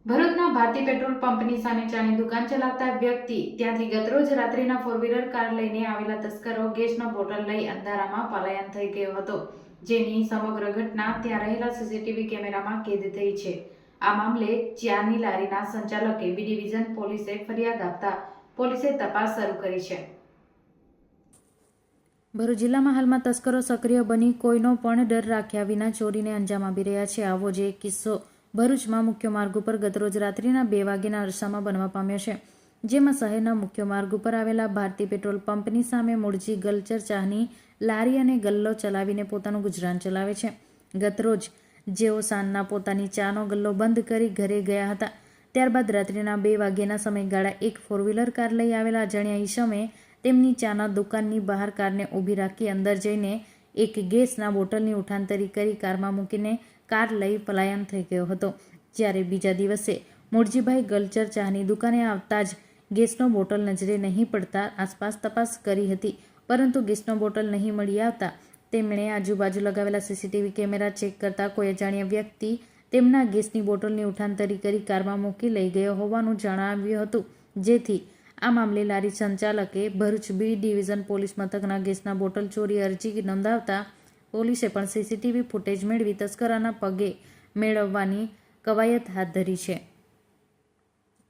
ભરૂચના ભારતી પેટ્રોલ પંપની સામે ચાની દુકાન ચલાવતા વ્યક્તિ ત્યાંથી ગતરોજ રાત્રિના ફોર વ્હીલર કાર લઈને આવેલા તસ્કરો ગેસનો બોટલ લઈ અંધારામાં પલાયન થઈ ગયો હતો, જેની સમગ્ર ઘટના ત્યાં રહેલા સીસીટીવી કેમેરામાં કેદ થઈ છે. આ મામલે ચાની લારીના સંચાલકે બી ડિવિઝન પોલીસે ફરિયાદ આપતા પોલીસે તપાસ શરૂ કરી છે. ભરૂચ જિલ્લામાં હાલમાં તસ્કરો સક્રિય બની કોઈનો પણ ડર રાખ્યા વિના ચોરીને અંજામ આપી રહ્યા છે. આવો જ એક કિસ્સો ભરૂચમાં મુખ્ય માર્ગ ઉપર ગતરોજ રાત્રિના 2 વાગ્યાના અરસામાં બનવા પામ્યો છે, જેમાં શહેરના મુખ્ય માર્ગ ઉપર આવેલા ભારતી પેટ્રોલ પંપની સામે મૂળજી ગલચર ચાની લારી અને ગલ્લો ચલાવીને પોતાનું ગુજરાન ચલાવે છે. ગતરોજ જેઓ સાંજના પોતાની ચાનો ગલ્લો બંધ કરી ઘરે ગયા હતા, ત્યારબાદ રાત્રિના 2 વાગ્યાના સમયગાળા એક ફોર વ્હીલર કાર લઈ આવેલા અજાણ્યા ઈસમે તેમની ચાના દુકાનની બહાર કારને ઊભી રાખી અંદર જઈને એક ગેસના બોટલની ઉઠાંતરી કરી કારમાં મૂકીને કાર લઈ પલાયન થઈ ગયો હતો. જ્યારે બીજા દિવસે મૂળજીભાઈ ગલચર ચાની દુકાને આવતા જ ગેસનો બોટલ નજરે નહીં પડતા આસપાસ તપાસ કરી હતી, પરંતુ ગેસનો બોટલ નહીં મળી આવતા તેમણે આજુબાજુ લગાવેલા સીસીટીવી કેમેરા ચેક કરતા કોઈ અજાણ્યા વ્યક્તિ તેમના ગેસની બોટલની ઉઠાંતરી કરી કારમાં મૂકી લઈ ગયો હોવાનું જણાવ્યું હતું. જેથી આ મામલે લારી સંચાલકે ભરૂચ બી ડિવિઝન પોલીસ મથકના ગેસના બોટલ ચોરી અરજી નોંધાવતા પોલીસે પણ સીસીટીવી ફૂટેજ મેળવી તસ્કરોના પગે મેળવવાની કવાયત હાથ ધરી છે.